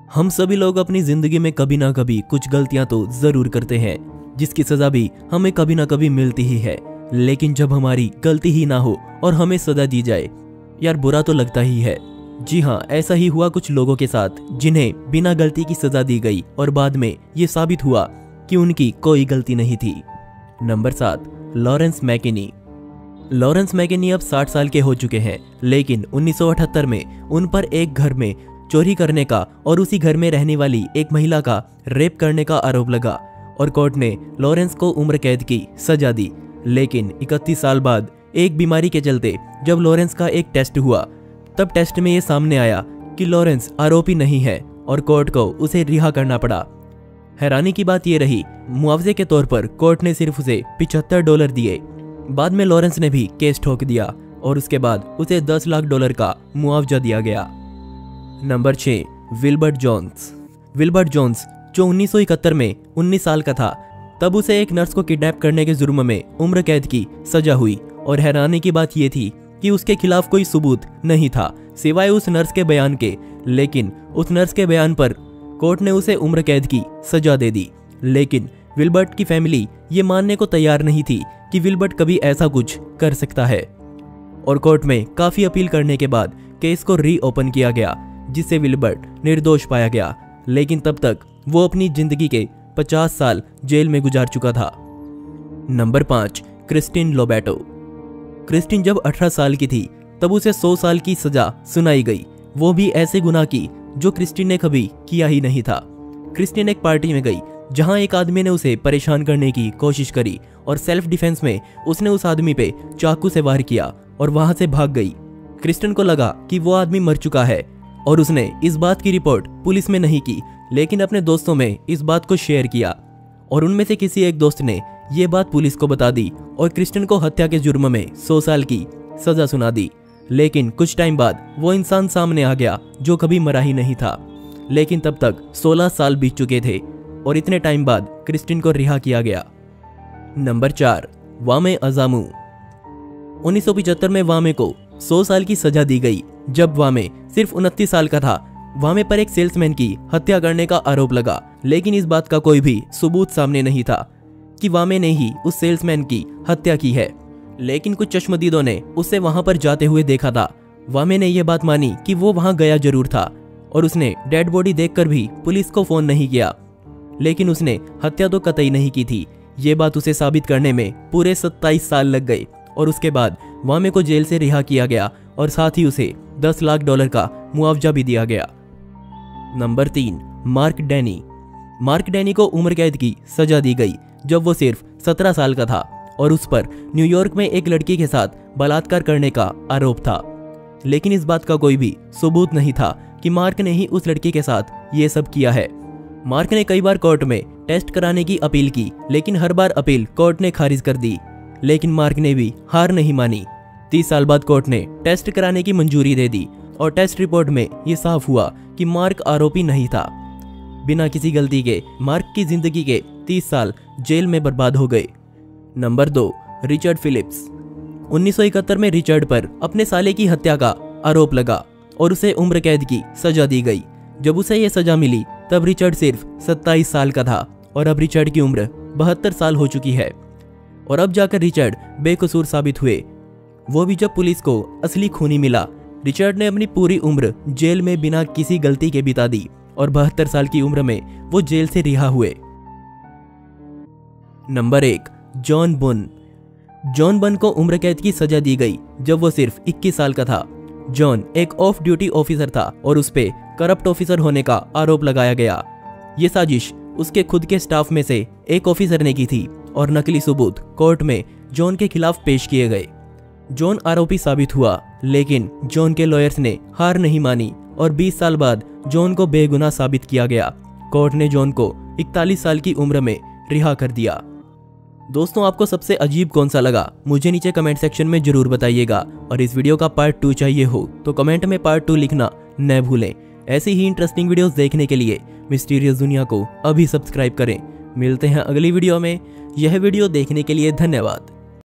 हम सभी लोग अपनी जिंदगी में कभी ना कभी कुछ गलतियां तो जरूर करते हैं, जिसकी सजा भी हमें कभी ना कभी मिलती ही है। लेकिन जब हमारी गलती ही ना हो और हमें सजा दी जाए, यार बुरा तो लगता ही है। जी हाँ, ऐसा ही हुआ कुछ लोगों के साथ, जिन्हें बिना गलती की सजा दी गई और बाद में ये साबित हुआ कि उनकी कोई गलती नहीं थी। Number 7, Lawrence McKinney. Lawrence McKinney अब 60 साल के हो चुके हैं, लेकिन 1978 में उन पर एक घर में चोरी करने का और उसी घर में रहने वाली एक महिला का रेप करने का आरोप लगा और कोर्ट ने लॉरेंस को उम्र कैद की सजा दी। लेकिन 31 साल बाद एक बीमारी के चलते जब लॉरेंस का एक टेस्ट हुआ, तब टेस्ट में ये सामने आया कि लॉरेंस आरोपी नहीं है और कोर्ट को उसे रिहा करना पड़ा। हैरानी की बात यह रही, मुआवजे के तौर पर कोर्ट ने सिर्फ उसे $75 दिए। बाद में लॉरेंस ने भी केस ठोक दिया और उसके बाद उसे $10 लाख का मुआवजा दिया गया। Number 6, Wilbert Jones. Wilbert Jones जो 1971 में 19 साल का था, तब उसे एक नर्स को किडनैप करने के जुर्म में उम्र कैद की सजा हुई और हैरानी की बात यह थी कि उसके खिलाफ कोई सबूत नहीं था सिवाय उस नर्स के बयान के। लेकिन उस नर्स के बयान पर कोर्ट ने उसे उम्र कैद की सजा दे दी। लेकिन विल्बर्ट की फैमिली ये मानने को तैयार नहीं थी कि विल्बर्ट कभी ऐसा कुछ कर सकता है और कोर्ट में काफी अपील करने के बाद केस को रीओपन किया गया, जिससे विल्बर्ट निर्दोष पाया गया। लेकिन तब तक वो अपनी जिंदगी के 50 साल जेल में गुजार चुका था। Number 5, Kristin लोबैटो। क्रिस्टिन जब 18 साल की थी, तब उसे 100 साल की सजा सुनाई गई, वो भी ऐसे गुनाह की जो क्रिस्टिन ने कभी किया ही नहीं था। क्रिस्टिन एक पार्टी में गई जहां एक आदमी ने उसे परेशान करने की कोशिश करी और सेल्फ डिफेंस में उसने उस आदमी पे चाकू से वार किया और वहां से भाग गई। क्रिस्टिन को लगा कि वो आदमी मर चुका है और उसने इस बात की रिपोर्ट पुलिस में नहीं की, लेकिन अपने दोस्तों में इस बात को शेयर किया और उनमें से किसी एक दोस्त ने ये बात पुलिस को बता दी और क्रिस्टिन को हत्या के जुर्म में 100 साल की सजा सुना दी। लेकिन कुछ टाइम बाद वो इंसान सामने आ गया जो कभी मरा ही नहीं था। लेकिन तब तक 16 साल बीत चुके थे और इतने टाइम बाद क्रिस्टिन को रिहा किया गया। नंबर 4, वामे अजामू। 1975 में वामे को 100 साल की सजा दी गई, जब वामे सिर्फ 29 साल का था। वामे पर एक सेल्समैन की हत्या करने का आरोप लगा, लेकिन इस बात का कोई भी सबूत सामने नहीं था कि वामे ने ही उस सेल्समैन की हत्या की है। लेकिन कुछ चश्मदीदों ने उसे वहां पर जाते हुए देखा था। वामे ने यह बात मानी कि वो वहां गया जरूर था और उसने डेड बॉडी देखकर भी पुलिस को फोन नहीं किया, लेकिन उसने हत्या तो कतई नहीं की थी। ये बात उसे साबित करने में पूरे 27 साल लग गए और उसके बाद वामे को जेल से रिहा किया गया और साथ ही उसे $10 लाख का मुआवजा भी दिया गया। Number 3, mark Danny. Mark Danny को उम्र कैद की सजा दी गई जब वो सिर्फ 17 साल का था और उस पर न्यूयॉर्क में एक लड़की के साथ बलात्कार करने का आरोप था। लेकिन इस बात का कोई भी सबूत नहीं था कि मार्क ने ही उस लड़की के साथ ये सब किया है। मार्क ने कई बार कोर्ट में टेस्ट कराने की अपील की, लेकिन हर बार अपील कोर्ट ने खारिज कर दी। लेकिन मार्क ने भी हार नहीं मानी। 30 साल बाद कोर्ट ने टेस्ट कराने की मंजूरी दे दी और टेस्ट रिपोर्ट में यह साफ हुआ कि मार्क आरोपी नहीं था। बिना किसी गलती के मार्क की जिंदगी के 30 साल जेल में बर्बाद हो गए। Number 2, Richard Philips. 1971 में रिचर्ड पर अपने साले की हत्या का आरोप लगा और उसे उम्र कैद की सजा दी गई। जब उसे यह सजा मिली तब रिचर्ड सिर्फ 27 साल का था और अब रिचर्ड की उम्र 72 साल हो चुकी है। और अब जाकर रिचर्ड बेकसूर साबित हुए, वो भी जब पुलिस को असली खूनी मिला। रिचर्ड ने अपनी पूरी उम्र जेल में बिना किसी गलती के बिता दी और 72 साल की उम्र में वो जेल से रिहा हुए। नंबर 1, जॉन बुन। जॉन बुन को उम्र कैद की सजा दी गई जब वो सिर्फ 21 साल का था। जॉन एक ऑफ ड्यूटी ऑफिसर था और उस पे करप्ट ऑफिसर होने का आरोप लगाया गया। ये साजिश उसके खुद के स्टाफ में से एक ऑफिसर ने की थी और नकली सबूत कोर्ट में जॉन के खिलाफ पेश किए गए। जॉन आरोपी साबित हुआ, लेकिन जॉन के लॉयर्स ने हार नहीं मानी और 20 साल बाद जॉन को बेगुनाह साबित किया गया। कोर्ट ने जॉन को 41 साल की उम्र में रिहा कर दिया। दोस्तों, आपको सबसे अजीब कौन सा लगा मुझे नीचे कमेंट सेक्शन में जरूर बताइएगा और इस वीडियो का पार्ट 2 चाहिए हो तो कमेंट में पार्ट 2 लिखना न भूलें। ऐसी ही इंटरेस्टिंग वीडियोस देखने के लिए मिस्टीरियस दुनिया को अभी सब्सक्राइब करें। मिलते हैं अगली वीडियो में। यह वीडियो देखने के लिए धन्यवाद।